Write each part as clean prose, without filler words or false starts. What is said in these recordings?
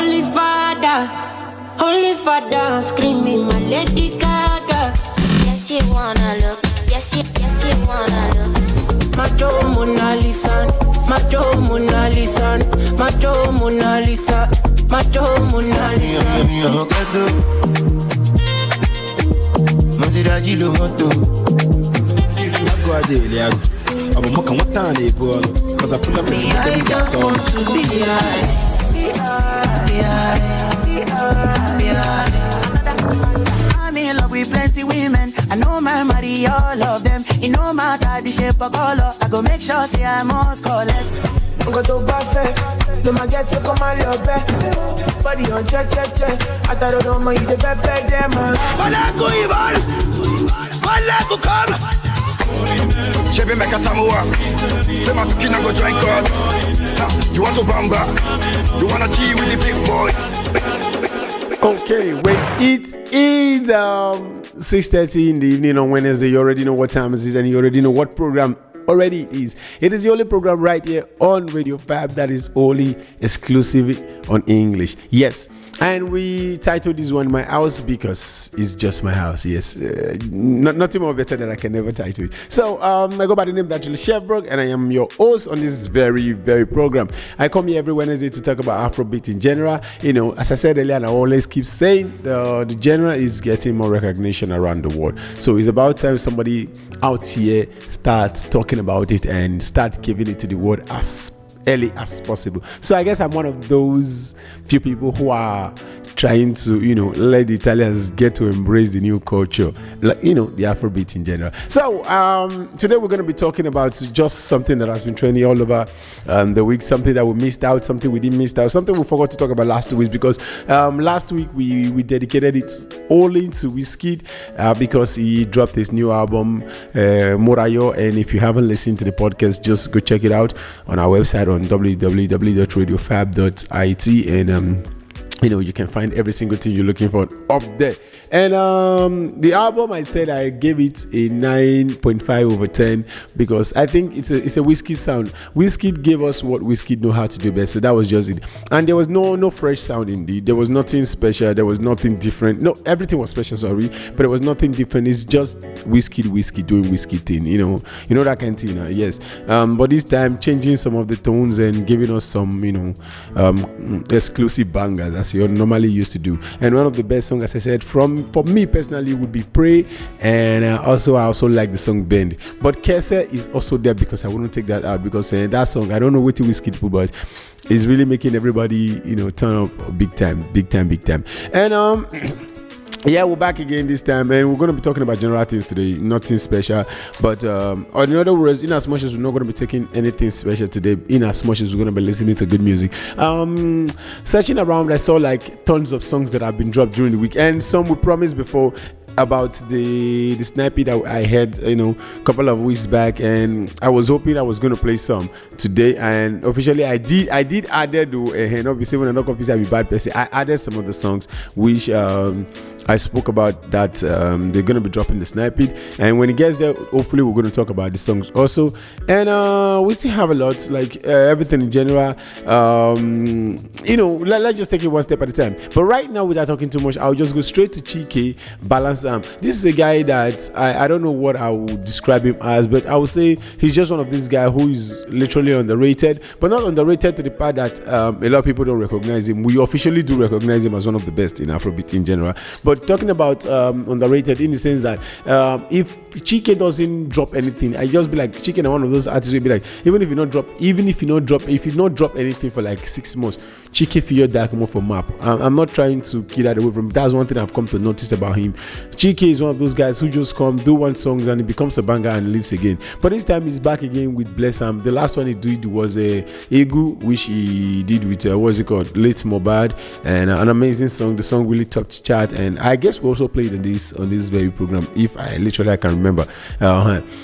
Holy Father, I'm screaming my Lady Gaga. Yes, you wanna look. Yes, you wanna look. Macho Mona Lisa, Macho Mona Lisa, Macho Mona Lisa, Macho Mona Lisa. I just want to be high. I'm in love with plenty women. I know my marry all of them. It no matter the shape or color. I go make sure say I must collect. I'm going to buffet. No my get to come on your bed. Body on check. I thought I don't mind you the bed them. Malaco Ivan, Malaco come. Chevy make a samoa. Say my kina go join God. You want to bamba? You wanna G with the big boys? Okay, when it is 6:30 in the evening on Wednesday, you already know what time it is and you already know what program already it is. It is the only program right here on Radio Fab that is only exclusive on English. Yes. And we titled this one My House because it's just my house. Yes, nothing more better than I can never title it. So I go by the name Datriller Chevborg and I am your host on this very, very program. I come here every Wednesday to talk about Afrobeat in general. You know, as I said earlier, and I always keep saying the genre is getting more recognition around the world. So it's about time somebody out here starts talking about it and start giving it to the world as early as possible. So I guess I'm one of those few people who are trying to, let the Italians get to embrace the new culture, like, the Afrobeat in general. So today we're going to be talking about just something that has been trending all over the week, something that we missed out, something we didn't miss out, something we forgot to talk about last 2 weeks because last week we dedicated it only to Wizkid because he dropped his new album, Morayo, and if you haven't listened to the podcast, just go check it out on our website on www.radiofab.it and you can find every single thing you're looking for up there. And the album, I said I gave it a 9.5 over 10 because I think it's a Wizkid sound. Wizkid gave us what Wizkid know how to do best, so that was just it. And there was no fresh sound indeed. There was nothing special. There was nothing different. No, everything was special, sorry, but there was nothing different. It's just Wizkid doing Wizkid thing. You know that kind of thing. Yes. But this time changing some of the tones and giving us some exclusive bangers as you normally used to do. And one of the best songs, as I said, for me personally would be Pray, and I also like the song Bend. But Kese is also there because I wouldn't take that out because that song, I don't know what Wizkid put, but it's really making everybody turn up big time. And yeah, we're back again this time, and we're going to be talking about general things today, nothing special. But in other words, in as much as we're not going to be taking anything special today, in as much as we're going to be listening to good music. Searching around, I saw like tons of songs that have been dropped during the week, and some we promised before about the snippet that I had a couple of weeks back, and I was hoping I was going to play some today, and officially I did add it to and obviously when I'm not confused, I'll be bad person. I added some of the songs which I spoke about that they're going to be dropping the snippet, and when it gets there, hopefully we're going to talk about the songs also. And we still have a lot, like everything in general. Let's just take it one step at a time. But right now, without talking too much, I'll just go straight to Chike Balance. This is a guy that I don't know what I would describe him as, but I would say he's just one of these guys who is literally underrated, but not underrated to the part that a lot of people don't recognize him. We officially do recognize him as one of the best in Afrobeat in general. But talking about underrated in the sense that if Chike doesn't drop anything, I just be like, Chike is one of those artists will be like, if you not drop anything for like 6 months, Chike feel that come for map. I'm not trying to kill that away from him. That's one thing I've come to notice about him. Chike is one of those guys who just come, do one song, and it becomes a banger and leaves again. But this time he's back again with Bless Am. The last one he did was Egu, which he did with what's it called, Late Mobad, and an amazing song. The song really topped the chart, and I guess we also played on this very program, if I can remember.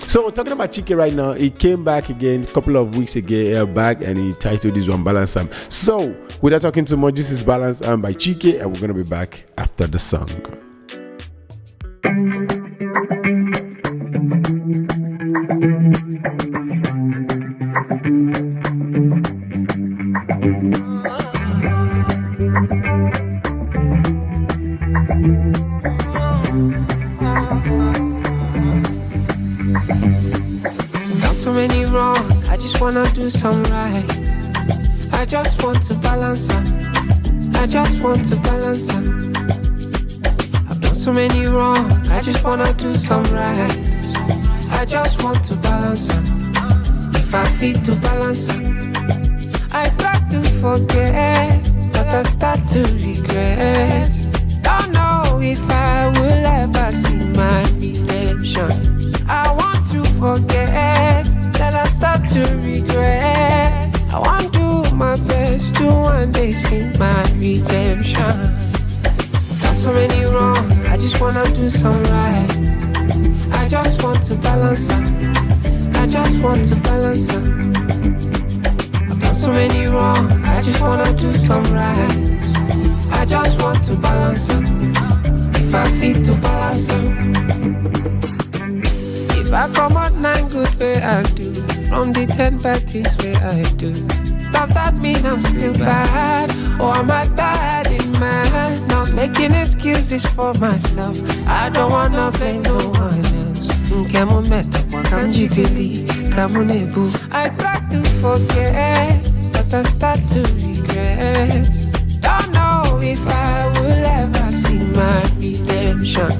So we're talking about Chike right now. He came back again a couple of weeks ago back, and he titled this one Balance Am. So without talking too much, this is Balance Am by Chike, and we're gonna be back after the song. Done so many wrong, I just wanna do some right. I just want to balance them. I just want to balance them. I've done so many wrong, I just wanna do some right. I just want to balance them. If I feel to balance them, I try to forget, but I start to regret. Don't know if I will ever see my redemption. I want to forget, then I start to regret. I want to do my best to one day see my redemption. Got so many wrong, I just wanna do some right. I just want to balance them. I just want to balance them. I've done so many wrong, I just wanna do some right. I just want to balance them. If I feel to balance them. If I come out 9 good way I do, from the 10 bad things way I do, does that mean I'm still bad? Or am I bad in mind? Not making excuses for myself, I don't wanna blame no one else. Come on, can't you believe? Come on, I try to forget, but I start to regret. Don't know if I will ever see my redemption.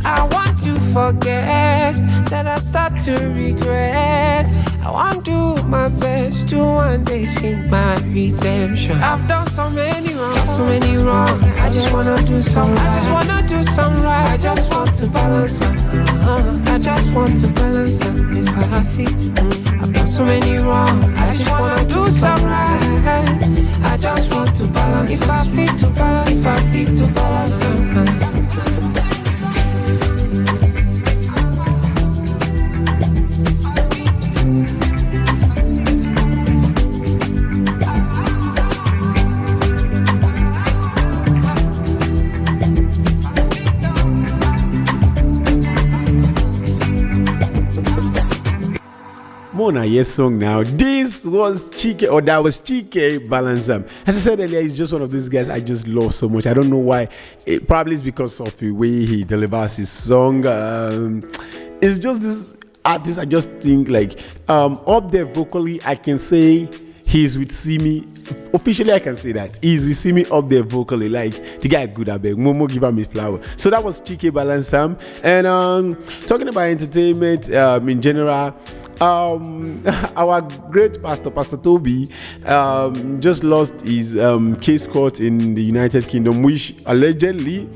I want to forget, then I start to regret. I want to do my best to one day see my redemption. I've done so many wrong, I just wanna do some right. I just wanna do some right. I just want to balance them. I just want to balance them. If I have feet, I've done so many wrong, I just wanna do some right. I just want to balance. If I feel to balance, if I feel to balance them. Mona, yes, song now. This was Chike, or that was Chike Balansam. As I said earlier, he's just one of these guys I just love so much. I don't know why. It probably is because of the way he delivers his song. It's just this artist. I just think like up there vocally, I can say he's with Simi. Officially, I can say that he's with Simi up there vocally. Like the guy good, I beg. Momo give him his flower. So that was Chike Balansam. And talking about entertainment in general. Our great Pastor Toby just lost his case court in the United Kingdom, which allegedly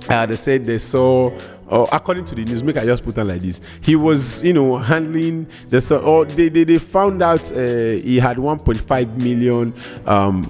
they said they saw, according to the news, make I just put it like this, he was, handling the, or they found out he had 1.5 million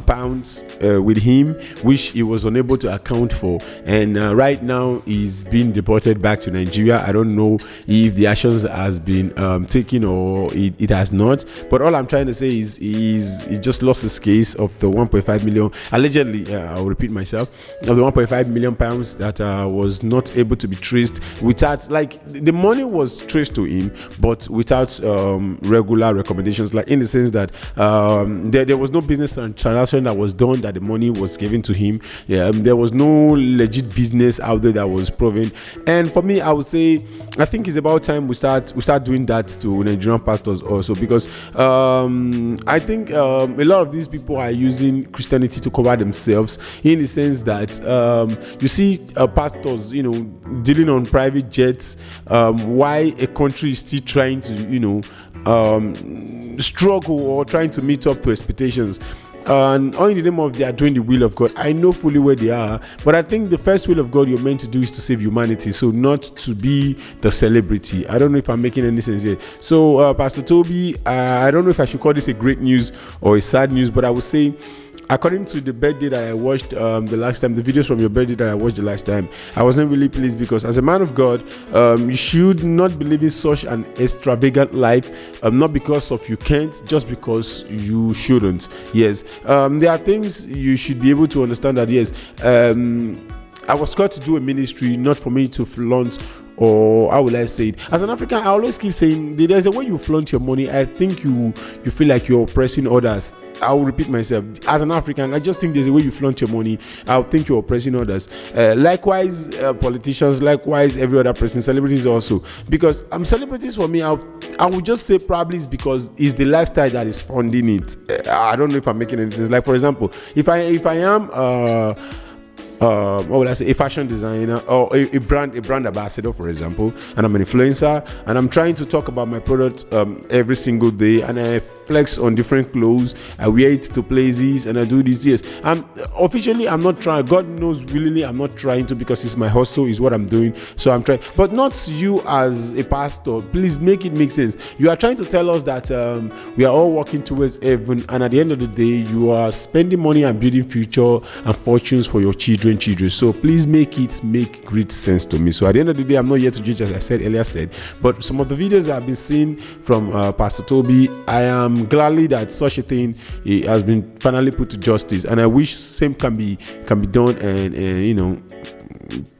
pounds with him, which he was unable to account for, and right now he's been deported back to Nigeria. I don't know if the actions has been taken or it has not, but all I'm trying to say is he just lost his case of the 1.5 million, allegedly, I'll repeat myself, of the 1.5 million pounds that was not able to be traced without, like, the money was traced to him, but without regular recommendations, like in the sense that there was no business transaction that was done that the money was given to him. There was no legit business out there that was proven. And for me, I would say I think it's about time we start doing that to Nigerian pastors also, because I think a lot of these people are using Christianity to cover themselves, in the sense that you see pastors dealing on private jets, why a country is still trying to struggle or trying to meet up to expectations, and all in the name of they are doing the will of God. I know fully where they are, but I think the first will of God you're meant to do is to save humanity, so not to be the celebrity. I don't know if I'm making any sense here. So Pastor Toby, I don't know if I should call this a great news or a sad news, but I would say, according to the birthday that I watched the last time, the videos from your birthday that I watched the last time, I wasn't really pleased, because as a man of God, you should not be living such an extravagant life, not because of you can't, just because you shouldn't. Yes, there are things you should be able to understand that, yes, I was called to do a ministry, not for me to flaunt or how will I say it? As an African, I always keep saying there's a way you flaunt your money. I think you feel like you're oppressing others. I will repeat myself. As an African, I just think there's a way you flaunt your money. I think you're oppressing others. Likewise, politicians, likewise, every other person, celebrities also. Because celebrities for me, I would just say probably it's because it's the lifestyle that is funding it. I don't know if I'm making any sense. Like for example, if I am what would I say, a fashion designer or a brand ambassador, for example, and I'm an influencer and I'm trying to talk about my product every single day, and I flex on different clothes, I wear it to places, and I do this. Yes, officially I'm not trying. God knows, willingly I'm not trying to, because it's my hustle, is what I'm doing. So I'm trying, but not you as a pastor. Please make it make sense. You are trying to tell us that we are all working towards heaven, and at the end of the day, you are spending money and building future and fortunes for your children. So please make great sense to me. So at the end of the day, I'm not here to judge, as I said earlier, but some of the videos that I've been seeing from Pastor Toby, I am gladly that such a thing has been finally put to justice, and I wish same can be done and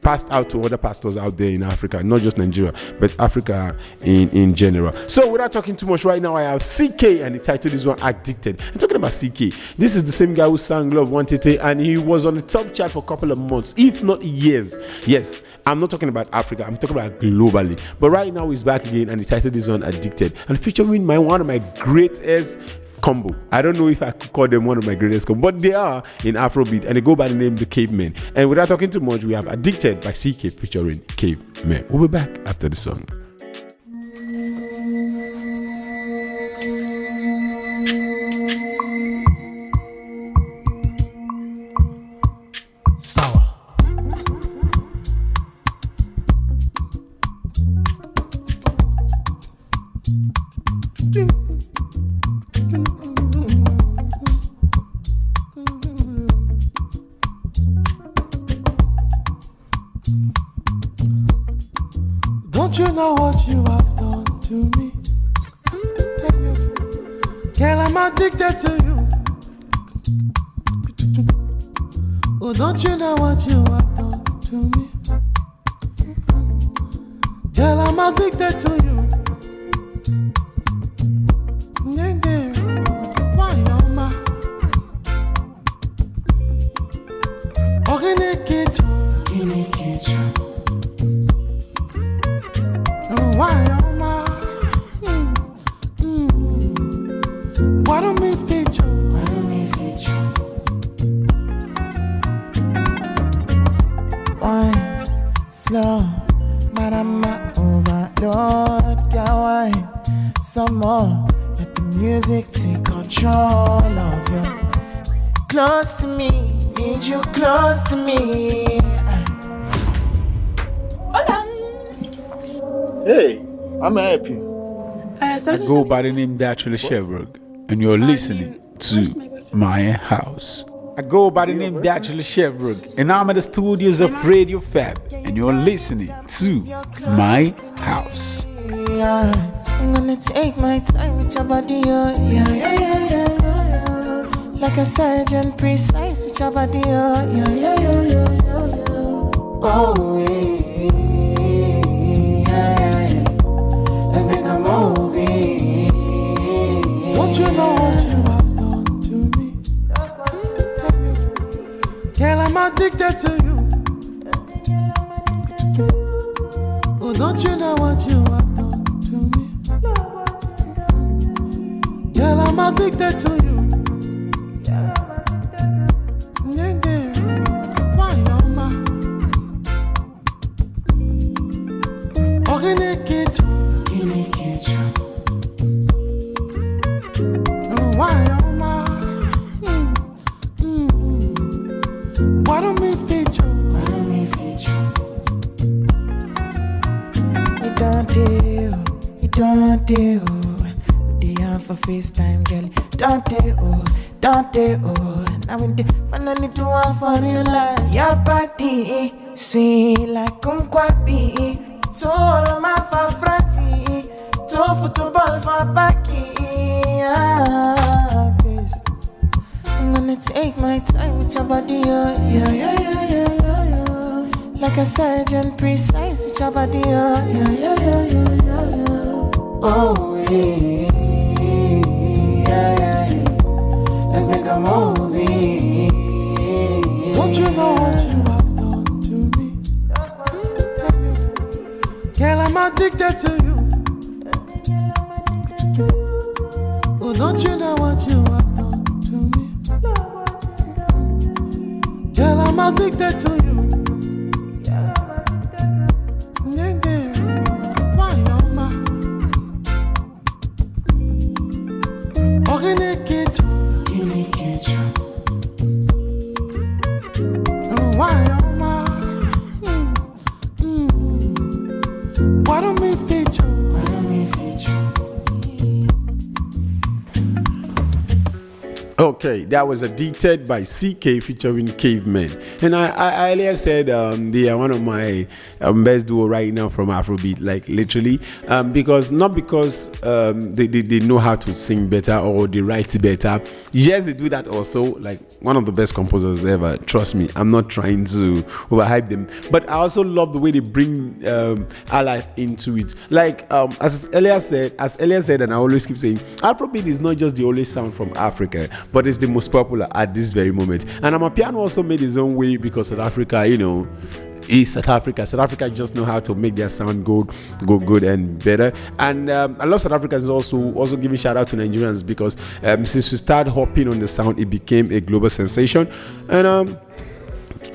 passed out to other pastors out there in Africa, not just Nigeria, but Africa in general. So without talking too much, right now I have CK, and the title is one Addicted. I'm talking about CK. This is the same guy who sang Love Wantete, and he was on the top chart for a couple of months, if not years. Yes, I'm not talking about Africa, I'm talking about globally. But right now he's back again, and the title is one Addicted, and featuring one of my greatest combo. I don't know if I could call them one of my greatest combo, but they are in Afrobeat, and they go by the name The Cavemen. And without talking too much, we have Addicted by CK featuring Cavemen. We'll be back after the song. Sour. Don't you know what you have done to me? Girl, I'm addicted to you. Oh, don't you know what you have done to me? Girl, I'm addicted to you. Why am I? Why am I? Why don't we feature? Wine, slow, but I'm not overload. Got wine, some more. Let the music take control of you. Close to me, need you close to me. Hey, I'm happy. I go by the name Datriller Chevborg, and you're listening to my house. I go by the name Datriller Chevborg, and I'm at the studios of Radio Fab, and you're listening to my house. I'm gonna take my time with your body, yeah. Like a surgeon, precise with your body, yeah. Oh, yeah. Let's make a movie. Don't you know what you have done to me? Girl, I'm addicted to you. Oh, don't you know what you have done to me? Girl, I'm addicted to you. Why am I? Why am I? Why don't we feature? It don't do. They have for FaceTime, girl. Don't do. Now we finally do one for real life. Your body sweet like kumquapi. Solo ma fa frati. To football for baki. I'm gonna take my time with your body, yeah. like a surgeon precise with your body. Oh, yeah. Oh, yeah. Let's make a movie. Don't you know what you have done to me? Girl, I'm addicted to you. Oh, don't you know what you have done to me? Girl, I'm addicted to you. Why, Oma? Why, Oma? Why don't we feature? Okay, that was Addicted by CK featuring Cavemen. And I earlier said they are one of my best duo right now from Afrobeat, like literally, because they know how to sing better or they write better. Yes, they do that also, like one of the best composers ever. Trust me, I'm not trying to overhype them, but I also love the way they bring our life into it. Like as earlier said, and I always keep saying, Afrobeat is not just the only sound from Africa, but it's the most popular at this very moment. And Amapiano also made his own way because South Africa, is South Africa. South Africa just know how to make their sound go good and better. And I love South Africans also giving shout out to Nigerians because since we started hopping on the sound, it became a global sensation. And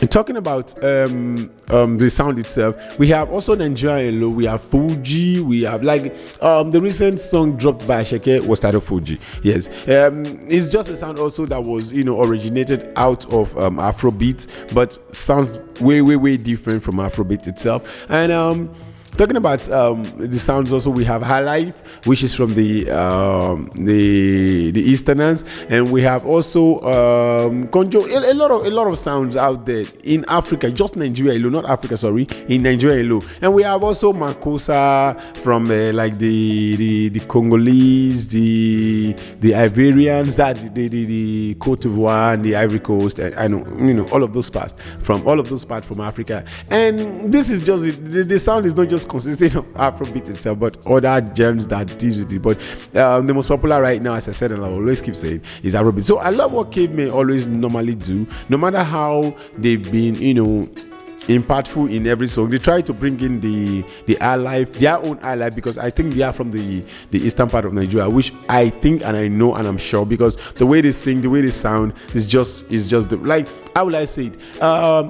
talking about the sound itself, we have also Nigeria and Low, we have Fuji, we have the recent song dropped by Ashake was titled Fuji. Yes, it's just a sound also that was originated out of Afrobeat, but sounds way different from Afrobeat itself. And talking about the sounds, also we have High Life, which is from the Easterners, and we have also Conjo. A lot of sounds out there in Africa, just Nigeria alone, not Africa, sorry, in Nigeria alone. And we have also Makosa from the Congolese, the Ivorians, that the Cote d'Ivoire, and the Ivory Coast, and I know all of those parts from Africa. And this is just the sound is not just consisting of Afrobeat itself, but other gems that deals with it. But the most popular right now, as I said and I always keep saying, is Afrobeat. So I love what Cavemen always normally do, no matter how they've been impactful in every song. They try to bring in the high life, their own high life, because I think they are from the eastern part of Nigeria, which I think and I know and I'm sure, because the way they sing, the way they sound is just like, how will I say it?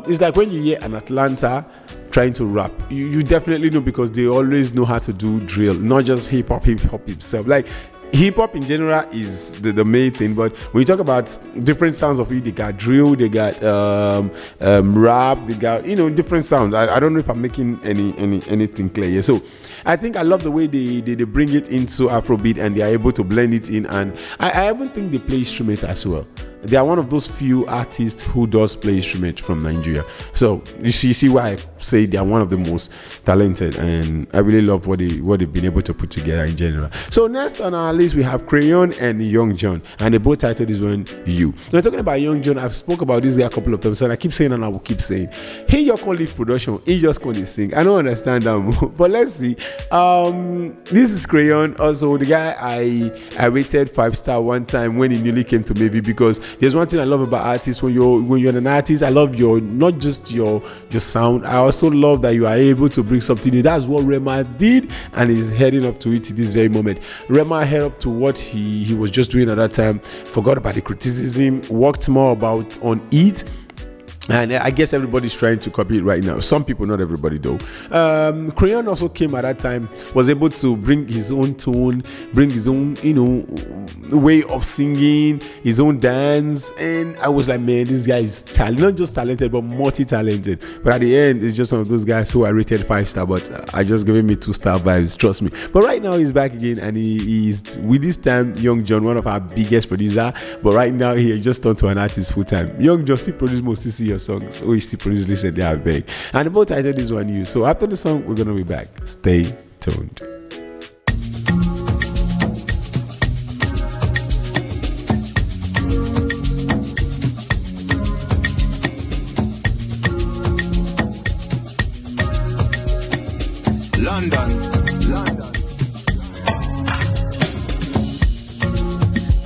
It's like when you hear an Atlanta trying to rap, you definitely know, because they always know how to do drill, not just hip hop itself. Like hip hop in general is the main thing, but when you talk about different sounds of it, they got drill, they got rap, they got different sounds. I don't know if I'm making anything clear here. So I think I love the way they bring it into Afrobeat and they are able to blend it in, and I even think they play instrument as well. They are one of those few artists who does play instrument from Nigeria. So you see why I say they are one of the most talented, and I really love what they've been able to put together in general. So next on our list we have Crayon and Young John, and they both titled this one You. Now talking about Young John, I've spoke about this guy a couple of times, and I keep saying and I will keep saying, hey, you call it production, he just can't sing. I don't understand that, but let's see. This is Crayon. Also the guy I rated 5-star one time when he newly came to Maybe, because there's one thing I love about artists. When you're an artist, I love not just your sound. I also love that you are able to bring something new. That's what Rema did, and he's heading up to it this very moment. Rema head up to what he was just doing at that time, forgot about the criticism, worked more on it. And I guess everybody's trying to copy it right now. Some people, not everybody though. Crayon also came at that time, was able to bring his own tone, bring his own, way of singing, his own dance. And I was like, man, this guy is not just talented, but multi-talented. But at the end, it's just one of those guys who I rated 5-star, but I just gave him 2-star vibes, trust me. But right now he's back again, and he is, with this time, Young John, one of our biggest producer. But right now he just turned to an artist full time. Young John still produce most CC songs, or he still produce listen, they are big. And the both titled this one You. So after the song, we're gonna be back. Stay tuned. London.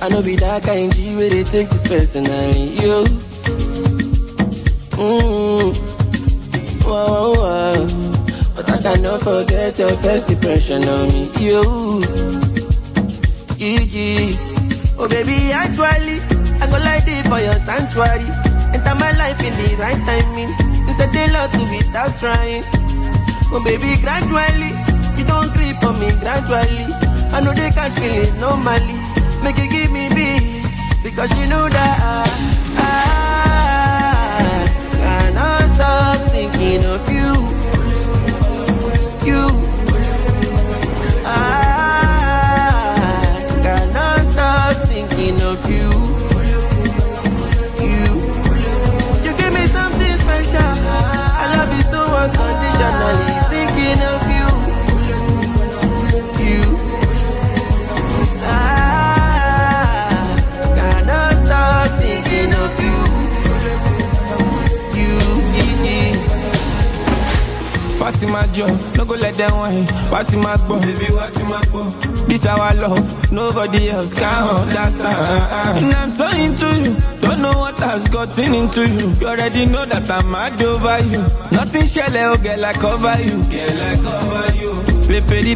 I know be that kind G where they take this personally, yo. Wow. But I cannot forget your first impression on me, yo. Oh baby, actually, I go like this for your sanctuary. Enter my life in the right timing. You said a lot to without trying. Oh baby, gradually, you don't creep on me gradually. I know they catch feelings normally. Make you give me peace, because you know that I cannot stop thinking of you. I cannot stop thinking of you. You give me something special. I love you so unconditionally. Thinking of you. Fatima Joe, no go let them win. Fatima Bo, baby, Fatima Bo. This our love, nobody else can understand. And I'm so into you, don't know what has gotten into you. You already know that I'm mad over you. Nothing shall ever get like over you. Pepe.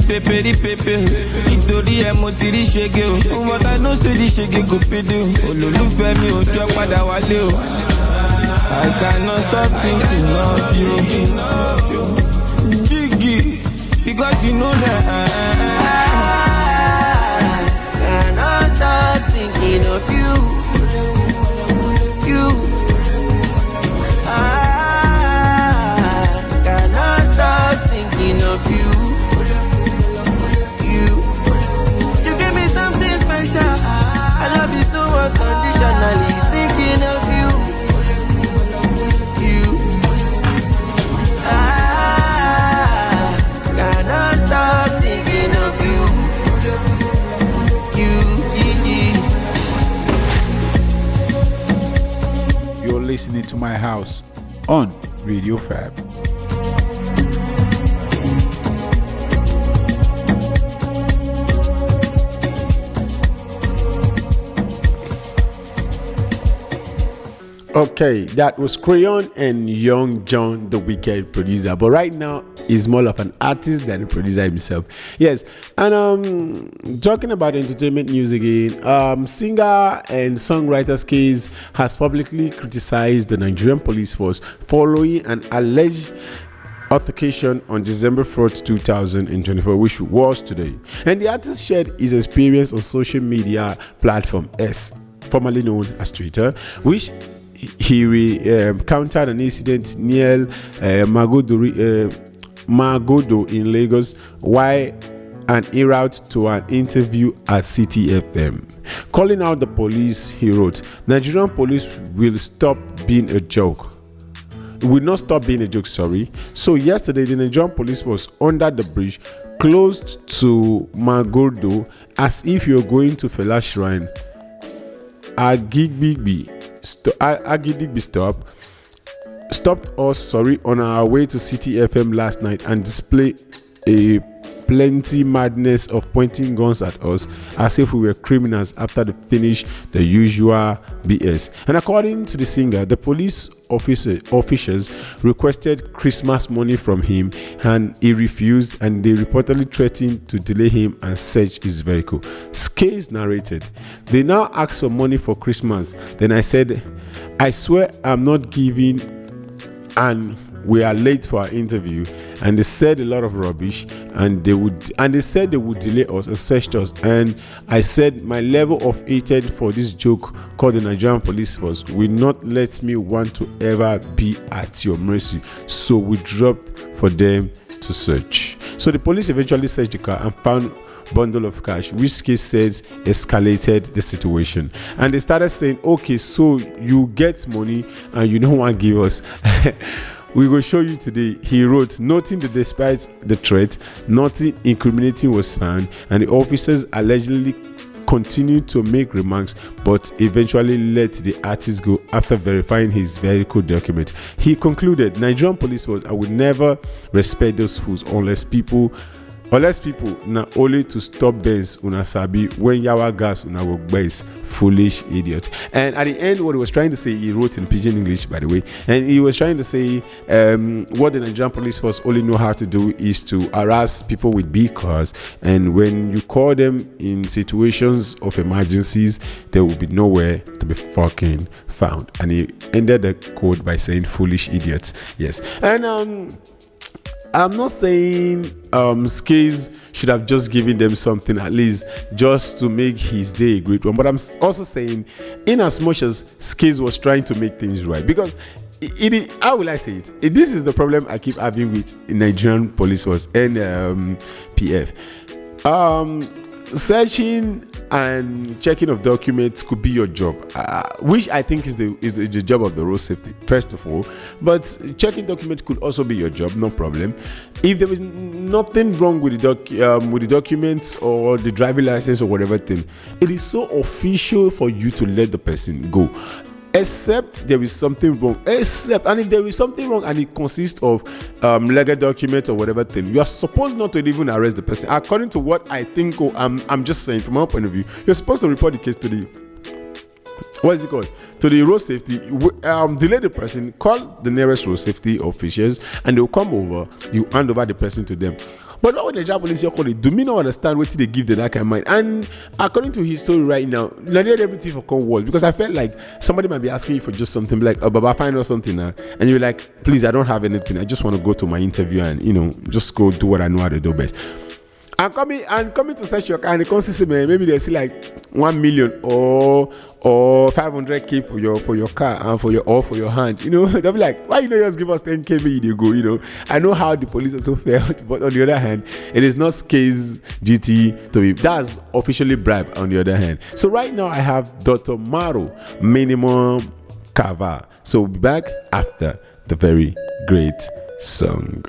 Nítorí ẹ mo ti rí ṣege o. But I know say the ṣege go pay o. Olólùfẹ́ mi ò jọ padà wálé o. I cannot stop thinking of you. Jiggy, because you know that I cannot stop thinking of you. I cannot stop thinking of you. You give me something special. I love you so unconditionally. Thinking of you. Listening to my house on Radio Fab. Okay, that was Crayon and Young John, the Wicked producer. But right now, he's more of an artist than a producer himself. Yes, and talking about entertainment news again, singer and songwriter Case has publicly criticized the Nigerian police force following an alleged altercation on December 4th, 2024, which was today. And the artist shared his experience on social media platform X, formerly known as Twitter, which he recounted an incident near Magodo in Lagos while en route to an interview at City FM. Calling out the police, he wrote, "Nigerian police will stop being a joke. Will not stop being a joke, sorry." So yesterday, the Nigerian police was under the bridge close to Magodo as if you're going to Fela Shrine. Agidigbi stopped us on our way to City FM last night and displayed a plenty madness of pointing guns at us as if we were criminals after they finished the usual BS. And according to the singer, the police officials requested Christmas money from him and he refused, and they reportedly threatened to delay him and search his vehicle. Skays narrated, "They now asked for money for Christmas. Then I said, I swear I'm not giving, and we are late for our interview." And they said a lot of rubbish, and they said they would delay us and search us. And I said my level of hatred for this joke called the Nigerian police force will not let me want to ever be at your mercy. So we dropped for them to search. So the police eventually searched the car and found bundle of cash, which Case says escalated the situation. And they started saying, "Okay, so you get money and you don't want to give us." "We will show you today," he wrote, noting that despite the threat, nothing incriminating was found, and the officers allegedly continued to make remarks, but eventually let the artist go after verifying his vehicle document. He concluded, Nigerian police force, I would never respect those fools unless people na only to stop base una sabi when yawa gas una go base, foolish idiot. And at the end, what he was trying to say, he wrote in pidgin English, by the way, and he was trying to say what the Nigerian police force only know how to do is to harass people with big cars, and when you call them in situations of emergencies, they will be nowhere to be fucking found. And he ended the quote by saying foolish idiots. Yes. And I'm not saying Skiz should have just given them something at least just to make his day a great one, but I'm also saying, in as much as Skiz was trying to make things right, because how will I say it? This is the problem I keep having with Nigerian police force and PF. Searching and checking of documents could be your job, which I think is the job of the road safety first of all, but checking documents could also be your job, no problem. If there is nothing wrong with the documents or the driving license or whatever thing, it is so official for you to let the person go, except there is something wrong. And if there is something wrong and it consists of legal documents or whatever thing, you are supposed not to even arrest the person. According to what I think, I'm just saying from my point of view, you're supposed to report the case to the to the road safety, delay the person, call the nearest road safety officials, and they'll come over. You hand over the person to them. But what the Nigerian police do me not understand what they give the that kind of mind. And according to his story right now, Nigeria everything for come world, because I felt like somebody might be asking you for just something like Baba find out something and you're like, please, I don't have anything. I just want to go to my interview and just go do what I know how to do best. And coming to search your car, and they constantly maybe they see like 1 million or 500k for your car and for your hand. They'll be like, why just give us 10k maybe they go. I know how the police also felt, but on the other hand, it is not case duty to be. That's officially bribe on the other hand. So right now I have Dr. Maro Minimum Cover. So we'll be back after the very great song.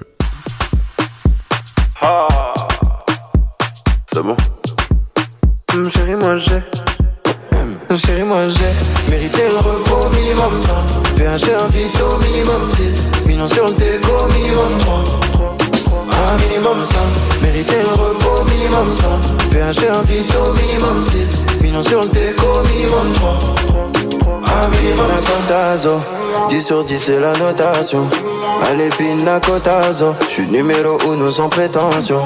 C'est bon. Chérie, moi j'ai mérité le repos minimum 100. VHG un vito minimum 6. Millions sur le déco minimum 3. Un minimum 100. Mérité le repos minimum 100. VHG un vito minimum 6. Millions sur le déco minimum 3. Un minimum 100 tazo. 10 sur 10 c'est la notation. Allez pina cotazo. J'suis numéro 1 sans prétention.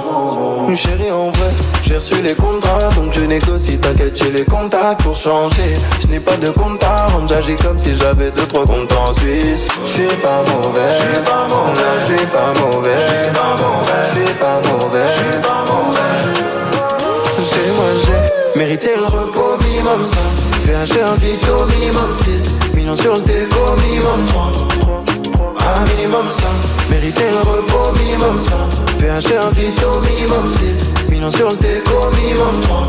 Chérie en vrai, j'ai reçu les contrats, donc je négocie, t'inquiète j'ai les contacts pour changer. Je n'ai pas de compte à rendre, j'agis comme si j'avais 2-3 comptes en Suisse. Je suis pas mauvais, je suis pas mauvais, je suis pas mauvais, je suis pas mauvais, je suis pas mauvais, je suis pas mauvais. Chez moi j'ai mérité le repos minimum 100. VHG un vito minimum 6. Millions sur le déco minimum 3. Un minimum 100. Mérité le repos minimum 100. VHG un vito minimum 6. Millions sur le déco minimum 3.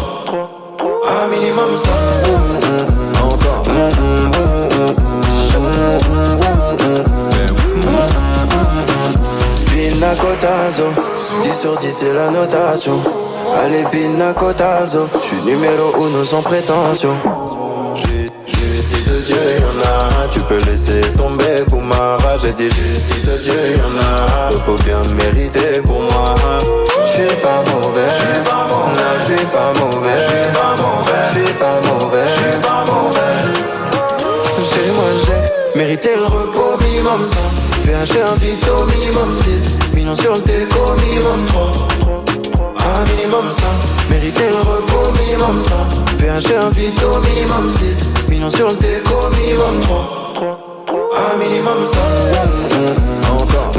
Un minimum 100. Encore. Pina cotazo. 10 sur 10 c'est la notation. Allez pina cotazo. J'suis numéro 1 sans prétention. Justice de Dieu, y'en a. Tu peux laisser tomber pour ma rage. J'ai dit justice de Dieu, y'en a. Repos bien mérité pour moi. J'suis pas mauvais, j'suis pas mauvais, j'suis pas mauvais, j'suis pas mauvais, j'suis pas mauvais, j'suis pas mauvais. Chez moi j'ai mérité le repos minimum 100. VHG un vito minimum 6. Millions sur le déco minimum 3. Un minimum 100. Mérité le repos minimum 100. VHG un vito minimum 6. Millions sur le déco minimum 3. Un minimum 100. Encore.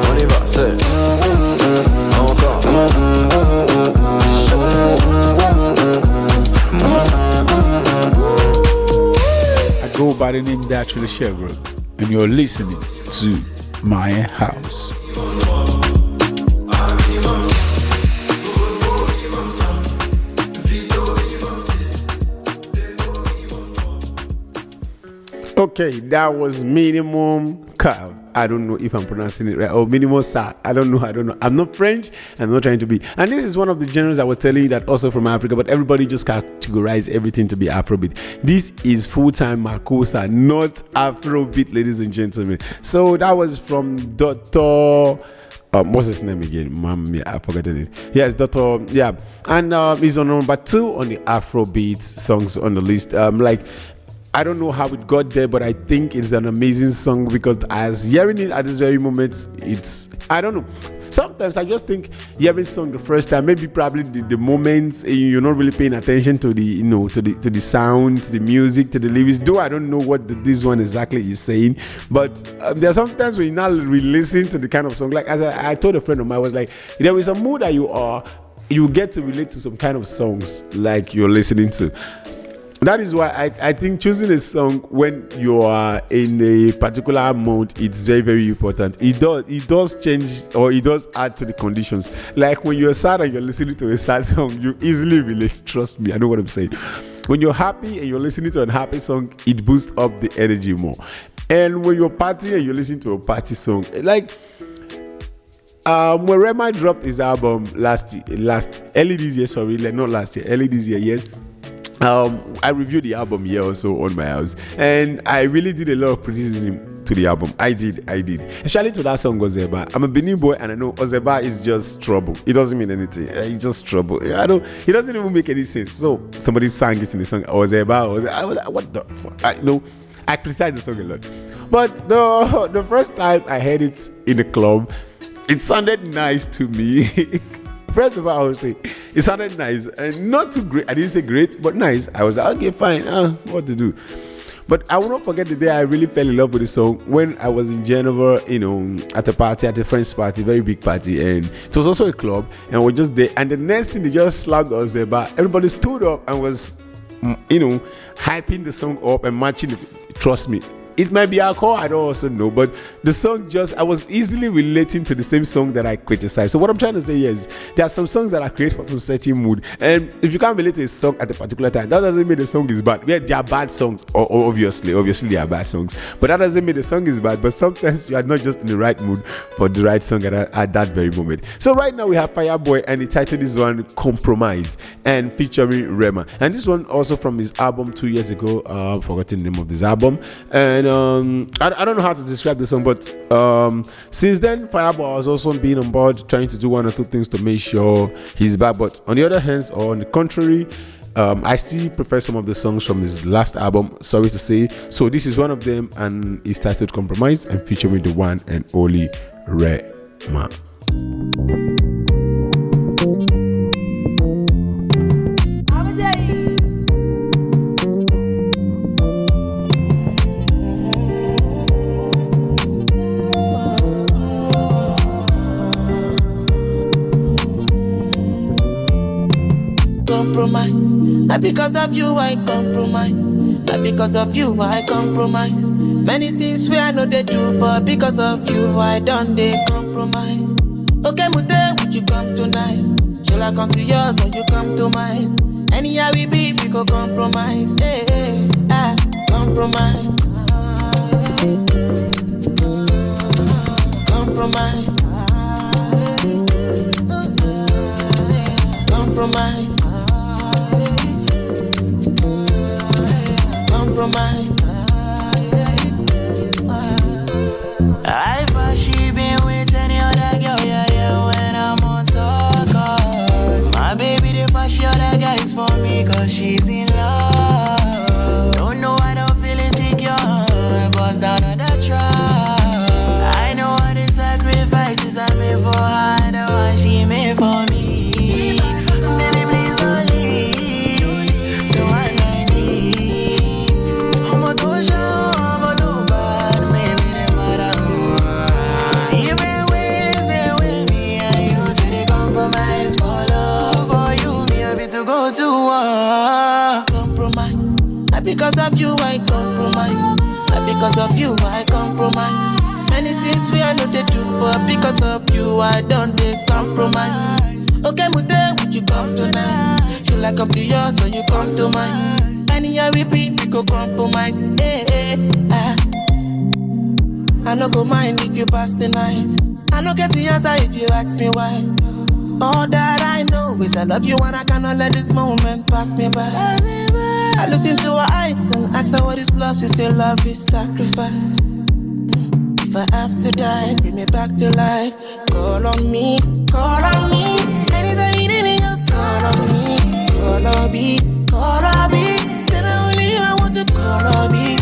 On y va, c'est encore. I go by the name Datriller Chevborg, and you're listening to my house. Okay, that was Minimum Cave. I don't know if I'm pronouncing it right. Or Minimum Sa. I don't know. I'm not French. I'm not trying to be. And this is one of the genres I was telling you that also from Africa, but everybody just categorize everything to be Afrobeat. This is full-time Makosa, not Afrobeat, ladies and gentlemen. So that was from Dr. What's his name again? I forgot it. Yes, Dr. Yeah. And he's on number 2 on the Afrobeat songs on the list. I don't know how it got there, but I think it's an amazing song because as hearing it at this very moment, I don't know. Sometimes I just think hearing song the first time, maybe probably the moments you're not really paying attention to the to the sound, to the music, to the lyrics. Though I don't know what this one exactly is saying, but there are sometimes when you now re-listen to the kind of song. Like as I told a friend of mine, I was like, there is a mood that you get to relate to some kind of songs like you're listening to. That is why I think choosing a song when you are in a particular mode, it's very, very important. It does change, or it does add to the conditions. Like when you're sad and you're listening to a sad song, you easily relate. Trust me, I know what I'm saying. When you're happy and you're listening to a happy song, it boosts up the energy more. And when you're partying and you're listening to a party song, like when Rema dropped his album early this year, yes. I reviewed the album here also on my house, and I really did a lot of criticism to the album. I did, especially to that song Ozeba. I'm a Benin boy, and I know Ozeba is just trouble. It doesn't mean anything. It's just trouble. It doesn't even make any sense. So somebody sang it in the song Ozeba. I was like, what the fuck? I criticized the song a lot, but the first time I heard it in the club, it sounded nice to me. First of all, I would say it sounded nice and not too great. I didn't say great, but nice. I was like, okay, fine. What to do? But I will not forget the day I really fell in love with the song when I was in Geneva, at a party, at a friend's party, very big party, and it was also a club, and we're just there. And the next thing, they just slapped us there, but everybody stood up and was, hyping the song up and matching it. Trust me. It might be alcohol, I don't also know, but the song I was easily relating to the same song that I criticized. So what I'm trying to say is, there are some songs that are created for some certain mood, and if you can't relate to a song at a particular time, that doesn't mean the song is bad. Yeah, they are bad songs, obviously they are bad songs, but that doesn't mean the song is bad. But sometimes you are not just in the right mood for the right song at that very moment. So right now we have Fireboy, and he titled this one Compromise, and featuring Rema, and this one also from his album 2 years ago. I've forgotten the name of this album, and I don't know how to describe the song, but since then Fireboy has also been on board trying to do one or two things to make sure he's back. But on the other hand, or on the contrary, I still prefer some of the songs from his last album, sorry to say. So this is one of them, and it's titled Compromise, and featuring the one and only Rema. Compromise. Not because of you I compromise. Not because of you I compromise. Many things we I know they do, but because of you I done they compromise. Okay, Mute, would you come tonight? Shall I come to yours or you come to mine? Anyhow we be, we go compromise. Hey, compromise. Compromise. Compromise. Compromise. I thought she been with any other girl, yeah, when I'm on talk. Cause my baby, the first other guys for me, cause she's in love. Don't know, I don't feel insecure. I bust down on the truck. I know all the sacrifices I made for her, and the one she made for me. Baby, please don't leave. The one I need. I'm a doja, I'm a doba, maybe the matter who. Even ways they with me, and you to the compromise for love. For you, me a bit to go to war. Compromise. Not because of you I compromise. Not because of you I compromise. Many things we I know they do, but because of you I don't they compromise. Okay, Mute, would you come tonight? Should I come to yours or you come to mine? Anyhow we be, we go compromise. Hey, I no go mind if you pass the night. I no get the answer if you ask me why. All that I know is I love you and I cannot let this moment pass me by. I looked into her eyes and asked her what is love. She said love is sacrifice. If I have to die, bring me back to life. Call on me, call on me. Anytime you need me, just call on me. Call on me, call on me. Said I only you I want to call on me.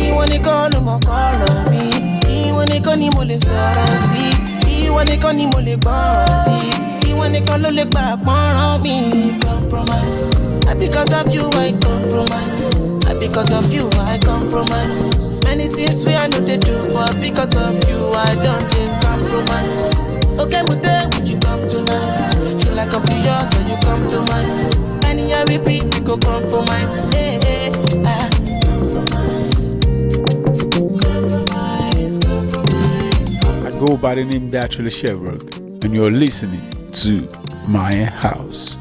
You wanna call no more, call on me. You wanna call ni mo le sọ̀rọ̀ sí. You wanna call ni mo le gbọ́ràn sí. You wanna call lo le gbà pọ́nrán mi. Compromise. Because of you I compromise. Because of you I compromise. Many things we I know they do, but because of you I don't take compromise. Okay, Mute, would you come tonight? Feel like I'm to yours, so you come to mine. Any I repeat, we go compromise. Hey, hey, ah. I go by the name Datriller Chevborg, and you're listening to My House.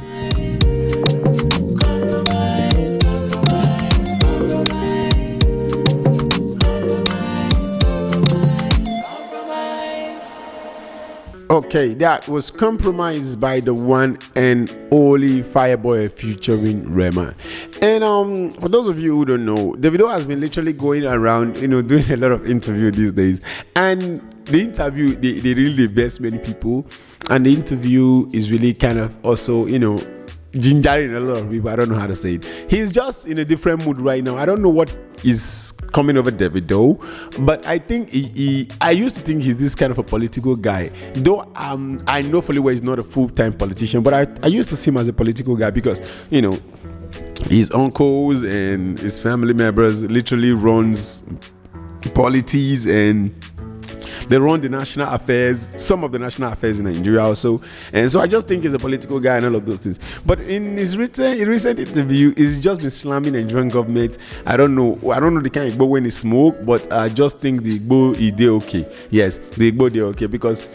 Okay, that was Compromised by the one and only Fireboy featuring Rema. And for those of you who don't know, Davido has been literally going around, doing a lot of interviews these days. And the interview, they really invest many people. And the interview is really kind of also, gingering a lot of people. I don't know how to say it. He's just in a different mood right now. I don't know what is coming over Davido, but I think I used to think he's this kind of a political guy, though I know fully well he's not a full-time politician, but I used to see him as a political guy because his uncles and his family members literally runs politics, and they run the national affairs, some of the national affairs in Nigeria also. And so I just think he's a political guy and all of those things. But in his recent interview, he's just been slamming the Nigerian government. I don't know the kind of Igbo when he smoke, but I just think the Igbo he did okay. Yes, the Igbo did okay because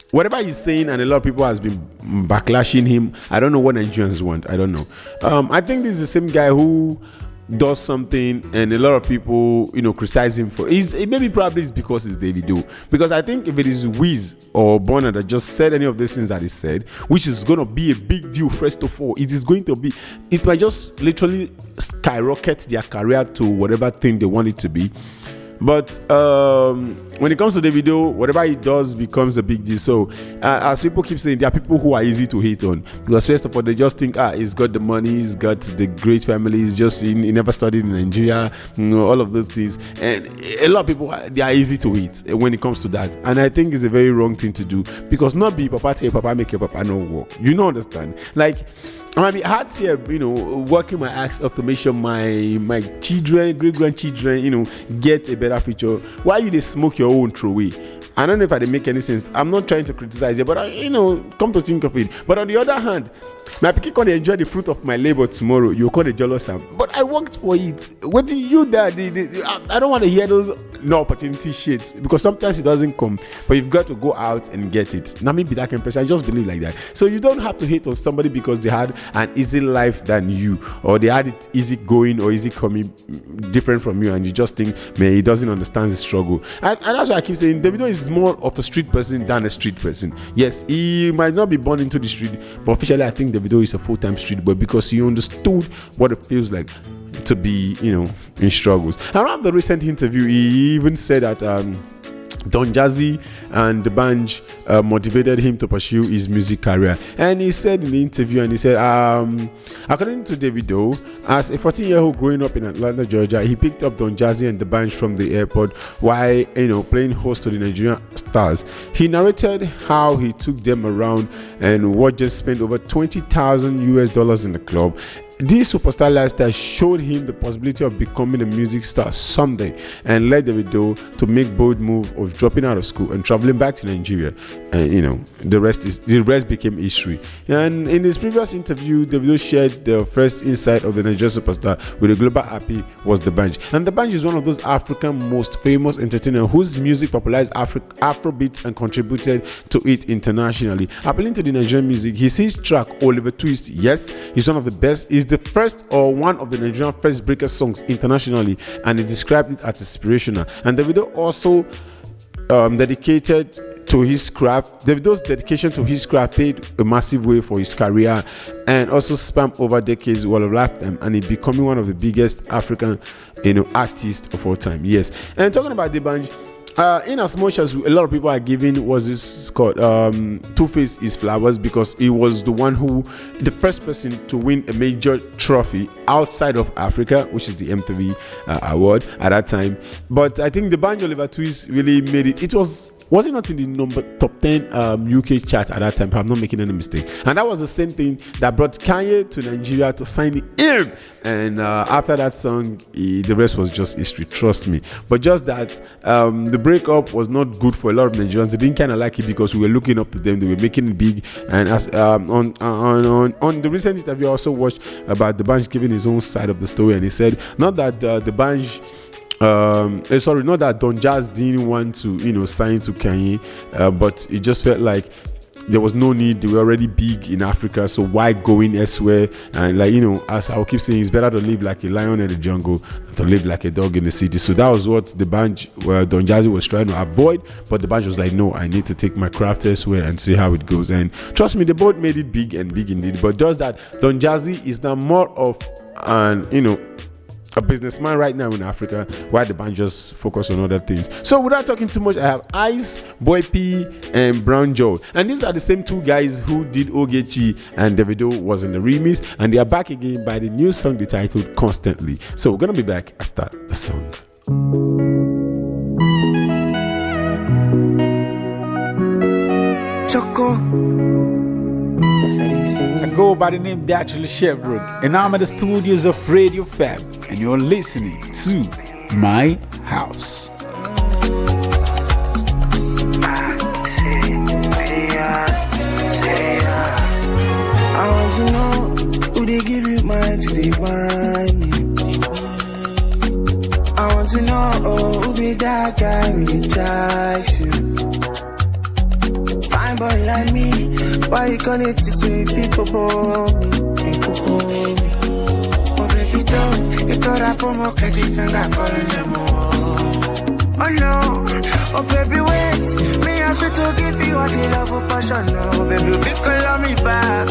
whatever he's saying, and a lot of people has been backlashing him. I don't know what Nigerians want. I don't know. I think this is the same guy who does something and a lot of people criticize him for it. Maybe probably it's because it's Davido, because I think if it is Wiz or Bonner that just said any of these things that he said, which is going to be a big deal first of all, it might just literally skyrocket their career to whatever thing they want it to be. But when it comes to Davido, whatever he does becomes a big deal. So as people keep saying, there are people who are easy to hate on because first of all they just think he's got the money, he's got the great family, he's just he never studied in Nigeria, all of those things, and a lot of people they are easy to hate when it comes to that. And I think it's a very wrong thing to do because not be papa tell papa make your papa no work. You don't understand? Like I might be hard here, working my ass off to make sure my children, great grandchildren, get a better future. Why you they smoke your own throwaway? I don't know if I make any sense. I'm not trying to criticize you, but come to think of it. But on the other hand, my pikin can enjoy the fruit of my labor tomorrow. You call the jealous Sam, but I worked for it. What do you do? I don't want to hear those no opportunity shits because sometimes it doesn't come. But you've got to go out and get it. Now maybe that can person. I just believe like that. So you don't have to hate on somebody because they had an easy life than you, or they had it easy going or easy coming, different from you, and you just think, man, he doesn't understand the struggle. And that's why I keep saying Davido is more of a street person than a street person. Yes, he might not be born into the street, but officially I think Davido is a full-time street boy because he understood what it feels like to be, in struggles. Around the recent interview, he even said that Don Jazzy and the band motivated him to pursue his music career. And he said in the interview, according to Davido, as a 14-year-old growing up in Atlanta, Georgia, he picked up Don Jazzy and the band from the airport while playing host to the Nigerian stars. He narrated how he took them around and watched them spend over $20,000 in the club. This superstar lifestyle showed him the possibility of becoming a music star someday and led Davido to make bold move of dropping out of school and traveling back to Nigeria. And the rest became history. And in his previous interview, Davido shared the first insight of the Nigerian superstar with a global happy was the Banj. And the Banj is one of those African most famous entertainers whose music popularized Afrobeat and contributed to it internationally. Appealing to the Nigerian music, his track Oliver Twist, yes, is one of the best. is the first or one of the Nigerian first breaker songs internationally, and he described it as inspirational. And Davido also dedicated to his craft. Davido's dedication to his craft paved a massive way for his career and also spanned over decades wall of lifetime, and he becoming one of the biggest African artists of all time. Yes. And talking about D'banj, in as much as a lot of people are giving was this called Two-Face his flowers, because he was the first person to win a major trophy outside of Africa, which is the MTV award at that time. But I think D'banj Oliver Twist really made it. Was it not in the top 10 UK chart at that time, if I'm not making any mistake? And that was the same thing that brought Kanye to Nigeria to sign him. And after that song, the rest was just history, trust me. But just that the breakup was not good for a lot of Nigerians. They didn't kind of like it because we were looking up to them. They were making it big. And as on the recent interview, I also watched about D'banj giving his own side of the story, and he said not that D'banj not that Don Jazz didn't want to sign to Kanye, but it just felt like there was no need. They were already big in Africa, so why going elsewhere? And as I will keep saying, it's better to live like a lion in the jungle than to live like a dog in the city. So that was what Don Jazzy was trying to avoid, but D'banj was like, no, I need to take my craft elsewhere and see how it goes. And trust me, they both made it big and big indeed. But just that Don Jazzy is now more of a businessman right now in Africa, while D'banj just focus on other things. So without talking too much, I have Ice, Boy P, and Brown Joe, and these are the same two guys who did Ogechi, and Davido was in the remix, and they are back again by the new song titled Constantly. So we're gonna be back after the song. Choco. I go by the name Datriller Chevborg, and I'm at the studios of Radio Fab, and you're listening to My House. I want to know who they give you mine to they mind me. I want to know who be that guy who likes you. Fine boy like me, why you connect to say people for me? Oh baby don't, you thought I put more credit and I calling them more. Oh no, oh baby wait, me have to give you all the love of passion. No baby, be call me back.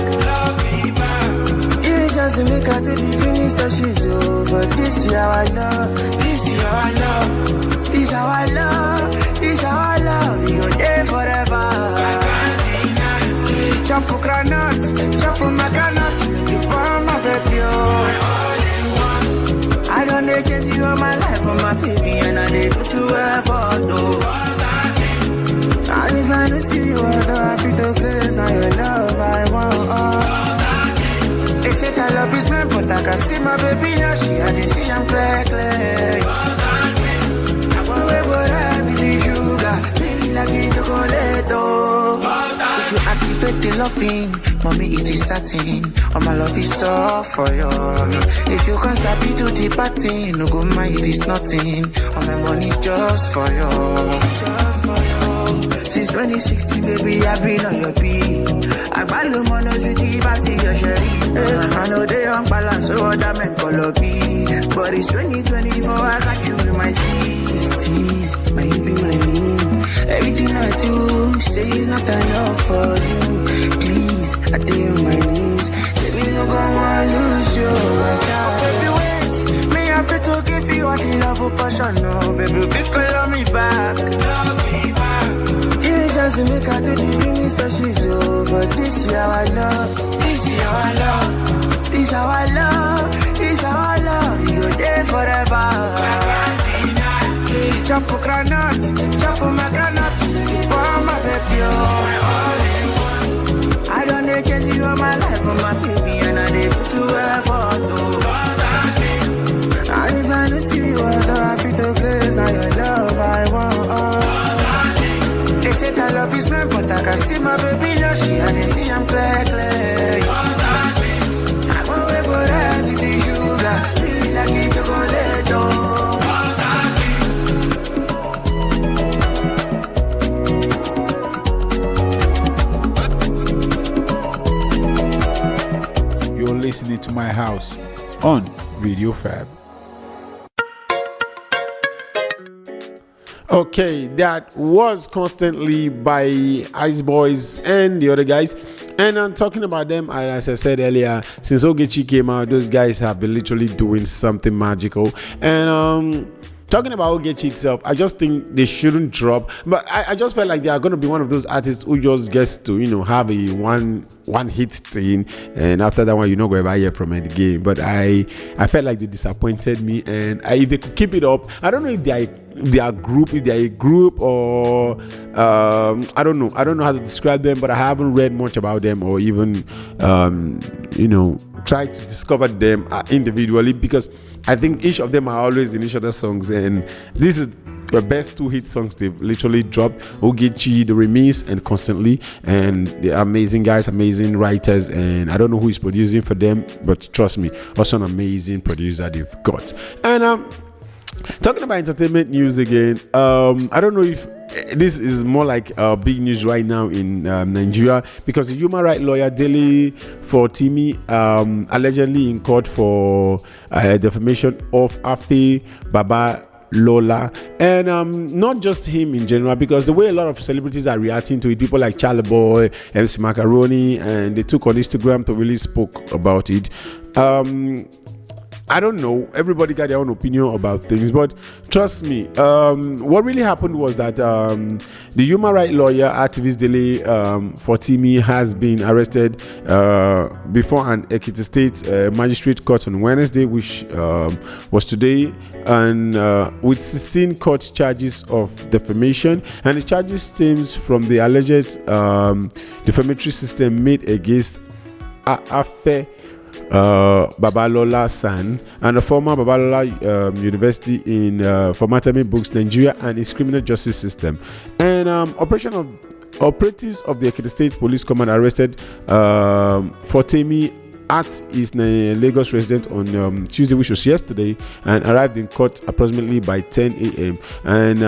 You just make her do the finish that she's over. This is how I love, this is how I love, this is how I love, this is how I love. You go there forever. Chop for granite, chop for my granite. You burn my baby, oh. I don't need to see you in my life for my baby, and I need to effort, though. And if I don't see you, I feel to grace. Now your love, I want. They say that love is blind, but I can see my baby now. She had to see I'm clear. I want to but I be the sugar, feel like a chocolate, oh. You activate the loving, mommy it is satin. All my love is all for you. If you can't stop it to the party, no go mind it is nothing. All my money's just for you, just for you. Since 2016, baby, I've been on your beat. I value money with the bassy, your sherry. I know they don't balance, so that man color B. But it's 2024, I got you in my seas. Might be my name. Everything I do, say it's not enough for you. Please, I stay on my knees. Say me no go want lose you, my child. Baby, wait, me have to give you all the love of passion. No, baby, be call me back. You just make her do the finish that she's over. This is how I love, this is how I love, this is how I love, this is how I love. You there forever. Chop for granite, chop for my granite. You burn my baby, oh. I don't need to see you in my life for my baby, and I need to effort, oh. And if I don't see you, I feel to grace. Now your love, I want. They say that love is blind, but I can see my baby now. She had to see I'm clear. I want to but I be the sugar, feel like a chocolate, oh. on Radio Fab. Okay, that was Constantly by Ice Boys and the other guys. And I'm talking about them, as I said earlier, since Ogechi came out, those guys have been literally doing something magical. And talking about Ogechi itself, I just think they shouldn't drop. But I just felt like they are going to be one of those artists who just gets to, have a one hit thing, and after that one, you're not going to ever hear from it again. But I felt like they disappointed me, and if they could keep it up, I don't know if they are a group or I don't know how to describe them, but I haven't read much about them or even try to discover them individually, because I think each of them are always in each other's songs, and this is the best 2 hit songs they've literally dropped: Ogechi, the remix, and Constantly. And they're amazing guys, amazing writers, and I don't know who is producing for them, but trust me, also an amazing producer they've got. And talking about entertainment news again, I don't know if this is more like big news right now in Nigeria, because the human rights lawyer Dele Fortimi allegedly in court for defamation of Afe Baba Lola, and not just him in general, because the way a lot of celebrities are reacting to it, people like Charlie Boy, MC Macaroni, and they took on Instagram to really spoke about it. I don't know, everybody got their own opinion about things, but trust me, what really happened was that the human rights lawyer activist Dele Fortimi has been arrested before an Ekiti State magistrate court on Wednesday, which was today, and with 16 court charges of defamation, and the charges stems from the alleged defamatory system made against Afe Babalola San and the former Babalola University in Formatami Books, Nigeria, and its criminal justice system. And operatives of the Ekiti State Police Command arrested Fortemi at his Lagos residence on Tuesday, which was yesterday, and arrived in court approximately by 10 a.m. And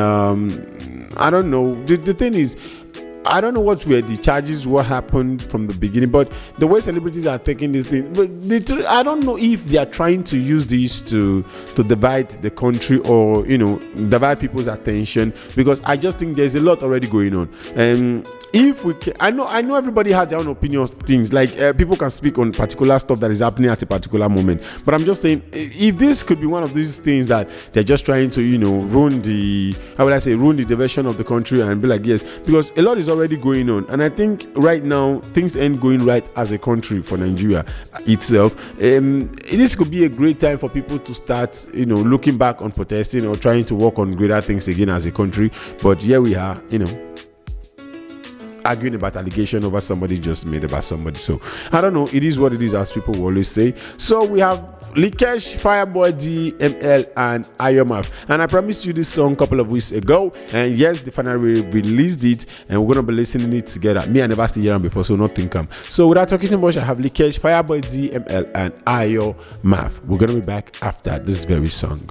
I don't know. The thing is, I don't know what were the charges, what happened from the beginning, but the way celebrities are taking this thing, but I don't know if they are trying to use this to divide the country or divide people's attention, because I just think there's a lot already going on. And if we can, I know everybody has their own opinion on things, like people can speak on particular stuff that is happening at a particular moment, but I'm just saying, if this could be one of these things that they're just trying to ruin the diversion of the country and be like, yes, because a lot is already going on, and I think right now things ain't going right as a country for Nigeria itself. This could be a great time for people to start looking back on protesting or trying to work on greater things again as a country. But here we are, arguing about allegation over somebody just made about somebody. So I don't know, it is what it is, as people will always say. So we have Likesh, Fireboy D, ML, and Ayomaf, and I promised you this song a couple of weeks ago, and yes, they finally released it, and we're gonna be listening it together. Me, I never still hear them before, so not think come. So without talking too much, I have Likesh, Fireboy D, ML, and Ayomaf. We're gonna be back after this very song.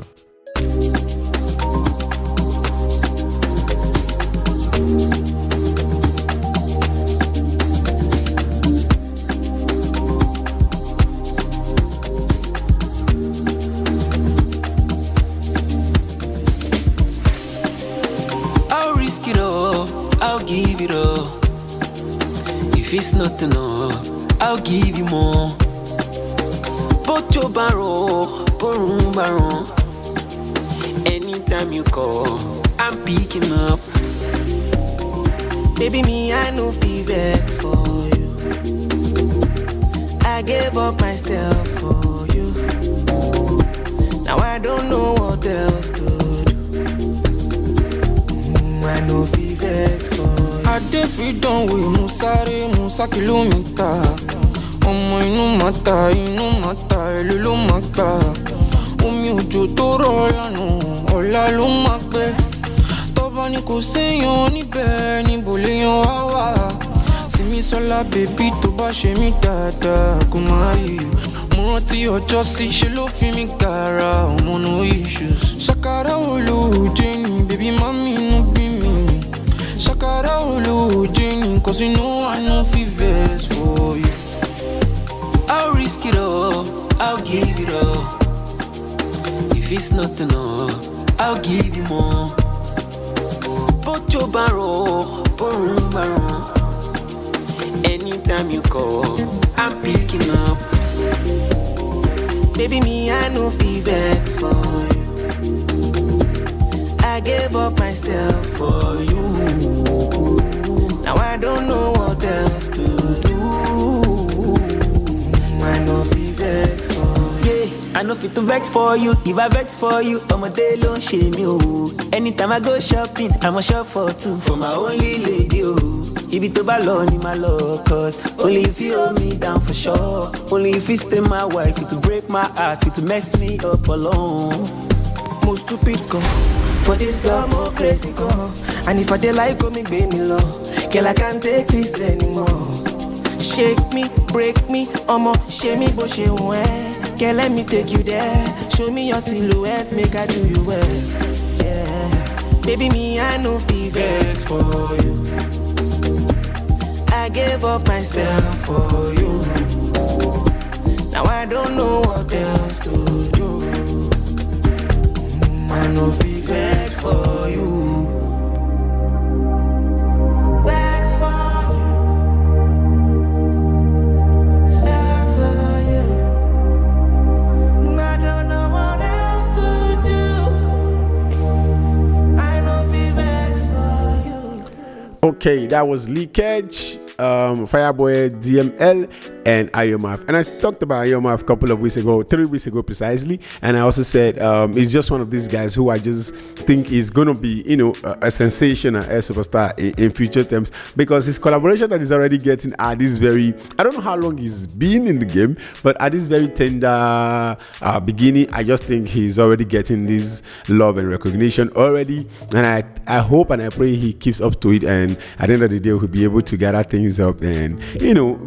I'll give it all. If it's not enough, I'll give you more. Put your barrel, barrel. Anytime you call, I'm picking up. Baby, me, I know vex for you. I gave up myself for you. Now I don't know what else to do. I know vex for you. I did freedom with Musa kilomita. Ọmọ inú mata, ìlú ló máa gbà. Omi òjò tó rọ̀ lánàá, ọ̀la ló máa pẹ́. Tọ́ba ni kò séèyàn níbẹ̀, níbo léèyàn wá wà. Simisola bèbí tó bá ṣe mí dáadáa, kò máa yí. Mo rántí ọjọ́ sí, ṣe ló fi mí gara, ọmọ no issues. Ṣàkàrà olóòjé ni, bèbí mami inú bí mi. Shakara olu Jenny, cause you know I know vex for you. I'll risk it all, I'll give give it all. If it's not enough, I'll give you more. Put your barrel, barrel. Anytime you call, I'm picking up. Baby, me, I know vex for you. I gave up myself for you. Now I don't know what else to do. I know vex for you. Yeah, I know fit to vex for you. If I vex for you, I'm a day long shame you. Anytime I go shopping, I'm a shop for two. For my only lady, oh. If it over low, need my love, cause only if you hold me down for sure. Only if you stay my wife, you to break my heart, you to mess me up alone. Most stupid go for this girl, more crazy go. And if I dey like go, me baby me low. Girl, I can't take this anymore. Shake me, break me, shame me, but she won't. Girl, let me take you there. Show me your silhouette, make I do you well. Yeah, baby, me I know vex for you. I gave up myself for you. Now I don't know what else to do. I know vex for you. Vex for you. Sad for you. I don't know what else to do. I know vex for you. Okay, that was Leakage, Fireboy, DML, and Ayomaf. And I talked about Ayomaf a couple of weeks ago, 3 weeks ago precisely. And I also said he's just one of these guys who I just think is going to be, a sensation and a superstar in future terms, because his collaboration that he's already getting at this very, I don't know how long he's been in the game, but at this very tender beginning, I just think he's already getting this love and recognition already. And I hope and I pray he keeps up to it, and at the end of the day he'll be able to gather things up and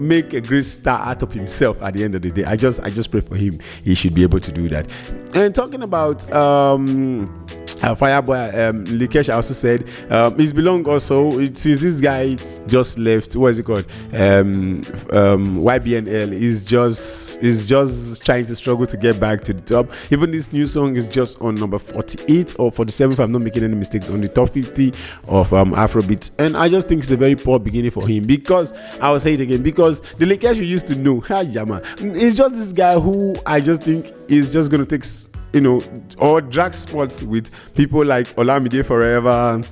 make a great star out of himself at the end of the day. I just pray for him. He should be able to do that. And talking about Fireboy, Likesh also said his belong also, since this guy just left, what is it called, YBNL, is just trying to struggle to get back to the top. Even this new song is just on number 48 or 47 if I'm not making any mistakes, on the top 50 of Afrobeat. And I just think it's a very poor beginning for him, because I will say it again, because the Likesh we used to know, it's just this guy who I just think is just going to take or drag spots with people like Olamide Forever.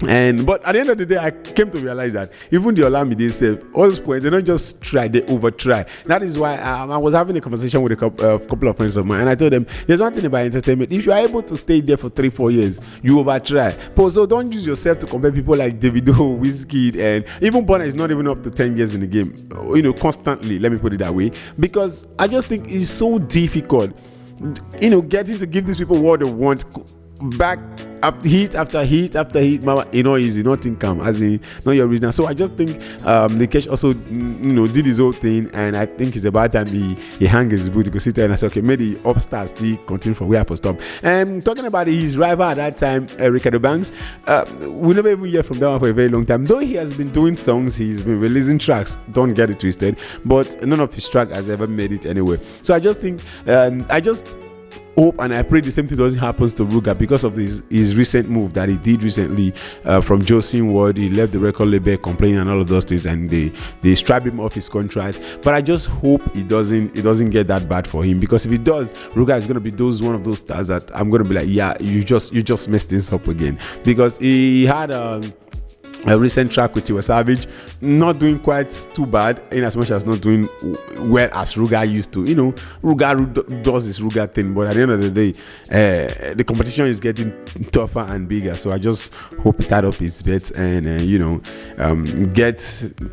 But at the end of the day, I came to realize that even the Olamide self, all those points, they don't just try, they over try. That is why I was having a conversation with a couple of friends of mine, and I told them there's one thing about entertainment: if you are able to stay there for 3-4 years, you over try. So don't use yourself to compare people like Davido, Wizkid, and even Burna is not even up to 10 years in the game, constantly. Let me put it that way, because I just think it's so difficult, getting to give these people what they want back after hit after hit after hit. Mama, easy, nothing come as in not your original. So I just think Nikesh also did his whole thing, and I think it's about time he hang his boot to go sit there and I said, okay, maybe upstart still continue from where I stop. And talking about his rival at that time, Ricardo Banks, we never even hear from that one for a very long time. Though he has been doing songs, he's been releasing tracks, don't get it twisted, but none of his track has ever made it anywhere. So I just think I just hope and I pray the same thing doesn't happen to Ruga, because of his recent move that he did recently from Josin Ward. He left the record label complaining and all of those things, and they strip him off his contract. But I just hope it doesn't get that bad for him, because if it does, Ruga is going to be one of those stars that I'm going to be like, yeah, you just messed things up again, because he had a recent track with Tiwa Savage, not doing quite too bad, in as much as not doing well as Ruga used to. Ruga does this Ruga thing, but at the end of the day, the competition is getting tougher and bigger. So I just hope he tied up his bets and get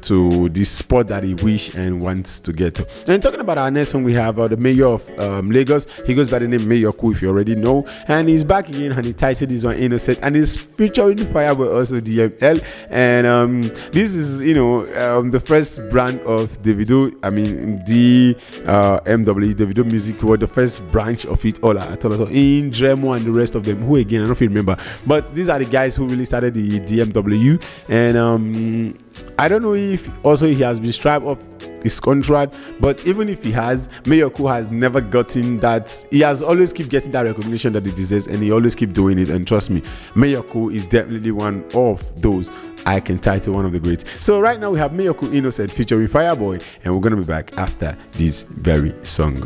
to the spot that he wish and wants to get to. And talking about our next song, we have the mayor of Lagos. He goes by the name Mayor Ku, if you already know, and he's back again, and he titled this one Innocent, and he's featuring Fireboy, also DML. And this is the first brand of Davido, MW Davido Music World, the first branch of it all at all. So in Dremo and the rest of them, who again I don't remember, but these are the guys who really started the DMW. And I don't know if also he has been stripped of his contract, but even if he has, Mayorku has never gotten that. He has always keep getting that recognition that he deserves, and he always keep doing it. And trust me, Mayorku is definitely one of those I can title one of the greats. So right now we have Mayorku Innocent featuring Fireboy, and we're gonna be back after this very song.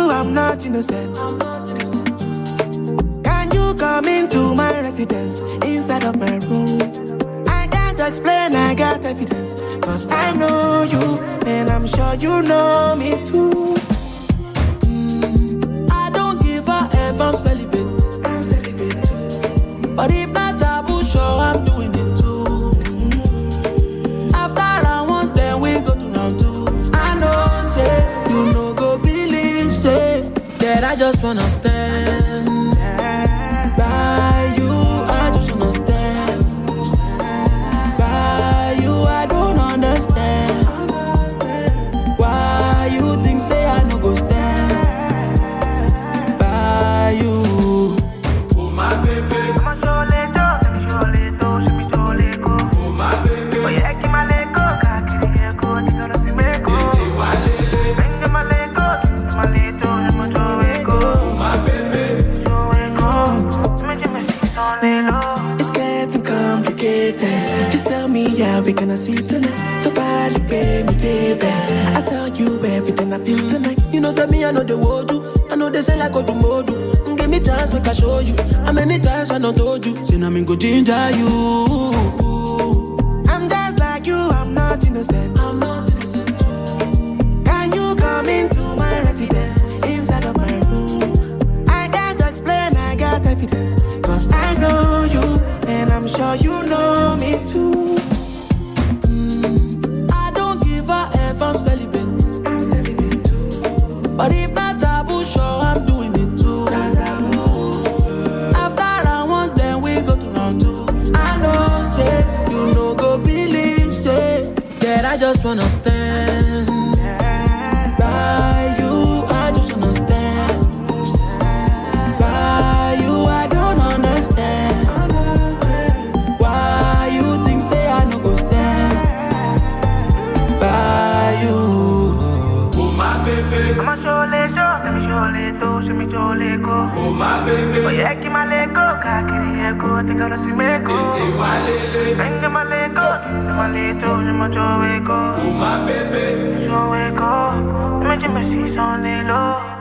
I'm not innocent. Can you come into my residence inside of my room? I can't explain, I got evidence. Cause I know you, and I'm sure you know me too. I don't give a F, I'm celibate. I'm celibate too. But if not taboo, sure I'm doing it too. After round one, then we go to round two. I know, say, you know, go believe, say that I just wanna stand by you. I just wanna stand by you. I don't understand why you think say I no go stand by you. Oh my baby, oh my baby, oh yeah, keep my leg go, it's getting complicated. Just tell me, yeah, we gonna see tonight. Nobody pay me, baby. I tell you everything I feel tonight. You know that me, I know the word do. I know they say like go to modu. Give me chance, make I show you. How many times I don't told you? Say now me go ginger you. I'm just like you, I'm not innocent. I'm not innocent too. Can you come into my residence inside of my room? I can't explain, I got evidence. Cause I know you, and I'm sure you know me too. I don't give a F, I'm celibate. I'm celibate too. But if not taboo, sure I'm doing it too. After round one, then we go to round two. I know, say, you know, go believe, say, that I just wanna stand by you. I just wanna stand by you. I don't understand why you think say I no go stand by you. Oh my baby, I'm a show later, let me show later, show me show later. Oh my baby, oh yeah, keep my leg go, kakiri ego, take out a simeko. Bang my leg go, my little, my show ego. Oh my baby, show ego, imagine me see on the low.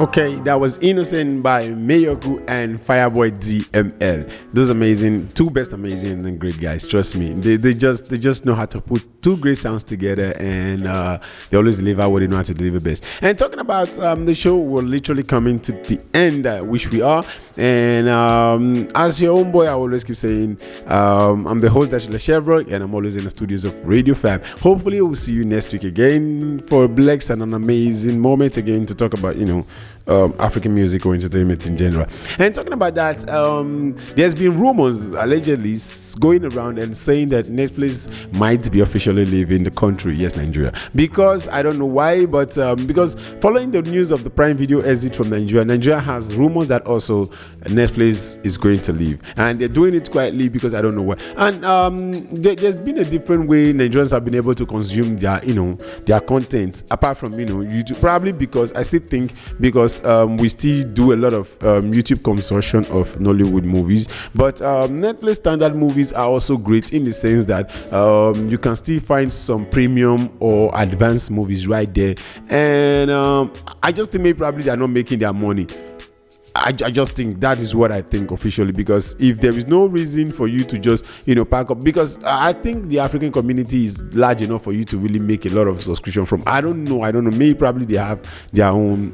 Okay, that was Innocent by Mayorku and Fireboy DML. Those amazing, two best amazing and great guys. Trust me, they just know how to put two great sounds together, and they always deliver what they know how to deliver best. And talking about the show, we're literally coming to the end, which we are. And as your own boy, I always keep saying, I'm the host Datriller Chevborg, and I'm always in the studios of Radio Fab. Hopefully, we'll see you next week again for a blessed and an amazing moment again to talk about, African music or entertainment in general. And talking about that, there's been rumors allegedly going around and saying that Netflix might be officially leaving the country, yes, Nigeria, because I don't know why, but because following the news of the Prime Video exit from Nigeria has rumors that also Netflix is going to leave, and they're doing it quietly because I don't know why. And there's been a different way Nigerians have been able to consume their content apart from YouTube, probably because I still think because we still do a lot of YouTube consumption of Nollywood movies, but Netflix standard movies are also great in the sense that you can still find some premium or advanced movies right there, and I just think maybe probably they're not making their money. I just think that is what I think officially, because if there is no reason for you to just pack up, because I think the African community is large enough for you to really make a lot of subscription from. I don't know, maybe probably they have their own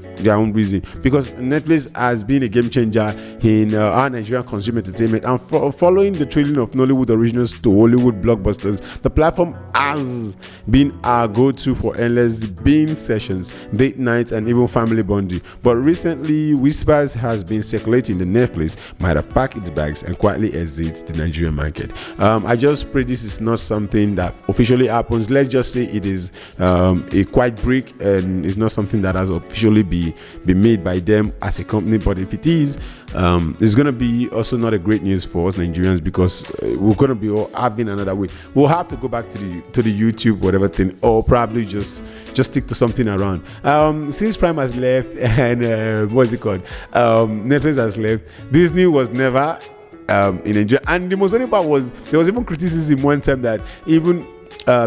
reason, because Netflix has been a game changer in our Nigerian consumer entertainment, and following the trailing of Nollywood originals to Hollywood blockbusters, the platform has been our go-to for endless binge sessions, date nights, and even family bonding. But recently, whispers has has been circulating in the Netflix might have packed its bags and quietly exit the Nigerian market. I just pray this is not something that officially happens. Let's just say it is a quiet break and it's not something that has officially been made by them as a company. But if it is, it's going to be also not a great news for us Nigerians, because we're going to be all having another way. We'll have to go back to the YouTube whatever thing, or probably just stick to something around. Since Prime has left and what's it called, Netflix has left, Disney was never in Nigeria. And the most funny part was there was even criticism one time that even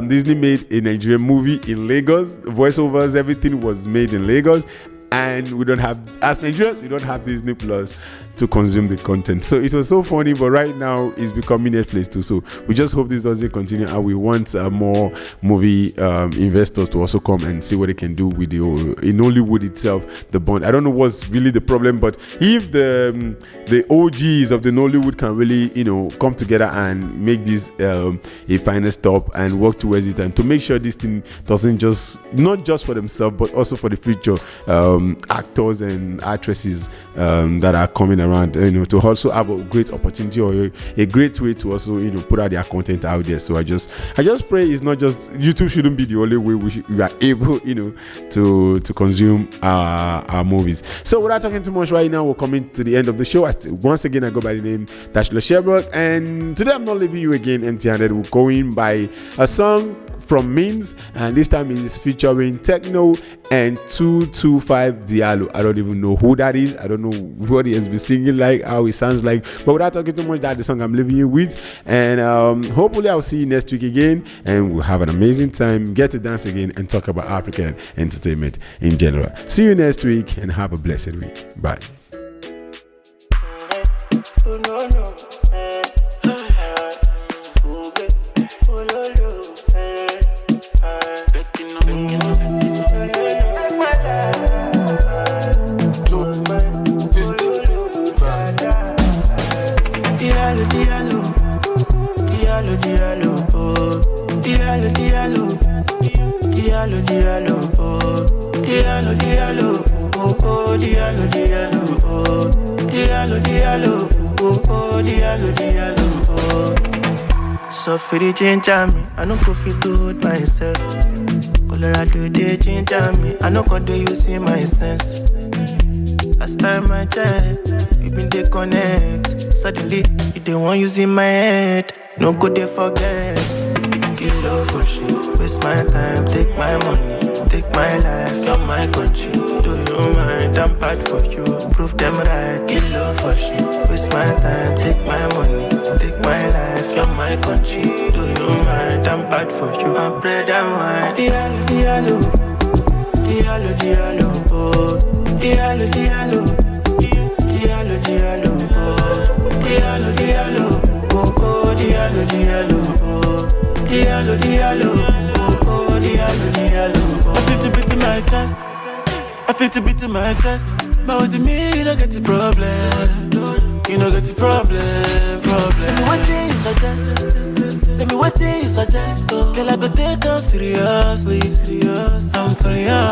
Disney made a Nigerian movie in Lagos, voiceovers, everything was made in Lagos, and we don't have, as Nigerians, we don't have Disney Plus to consume the content. So it was so funny, but right now it's becoming Netflix too. So we just hope this doesn't continue, and we want more movie investors to also come and see what they can do with in Hollywood itself, the bond. I don't know what's really the problem, but if the OGs of the Nollywood can really, come together and make this a final stop and work towards it, and to make sure this thing doesn't not just for themselves but also for the future actors and actresses that are coming around, to also have a great opportunity or a great way to also put out their content out there. So I just pray it's not just YouTube shouldn't be the only way we are able to consume our movies. So without talking too much right now, we're coming to the end of the show. Once again, I go by the name Datriller Chevborg, and today I'm not leaving you again empty-handed. We're going by a song from Means, and this time it is featuring Techno and 225 Diallo. I don't even know who that is. I don't know what he has been singing like, how he sounds like, but without talking too much, that's the song I'm leaving you with. And hopefully I'll see you next week again, and we'll have an amazing time, get to dance again, and talk about African entertainment in general. See you next week, and have a blessed week. Bye. So for the ginger me, I no go feel good myself. Colorado they ginger me, I no go do you see my sense. Last time I checked, we been they connect. Suddenly, you the one using my head. No good they forget. Kill love for shit, waste my time, take my money, take my life, you're my country. Do you mind? I'm bad for you, prove them right. Kill love for shit, waste my time, take my money, take my life, you're my country. Do you mind? I'm bad for you, I'm bread and wine. Diallo, Diallo, Diallo, oh. Diallo, Diallo, Diallo, Diallo, oh. Diallo, Diallo, oh, oh, Diallo, Diallo, oh. Diallo, Diallo, oh, oh, Diallo, Diallo, oh. I feel to beat in my chest, I feel to beat in my chest. But with me, you don't get the problem. You don't get the problem. Tell me what thing you suggest. Tell me what thing you suggest. Girl, I go take her seriously, I'm for you.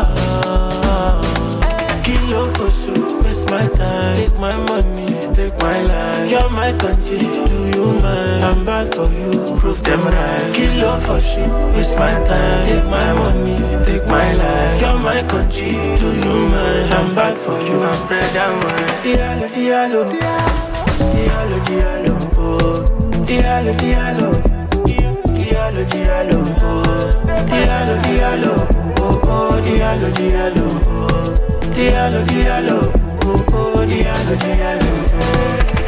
Kilo for sure, waste my time, take my money, take my life. You're my country, do you mind? I'm bad for you, prove them right. Kilo for sure, waste my time, take my money, take my life. You're my country, do you mind? I'm bad for you, I'm bread and wine. Diallo, Diallo, Diallo, Diallo, oh. Diallo, Diallo, Diallo, Diallo, oh. Diallo, Diallo, oh, oh, Diallo, Diallo, oh. Diallo, Diallo, oh, oh, Diallo, Diallo, oh.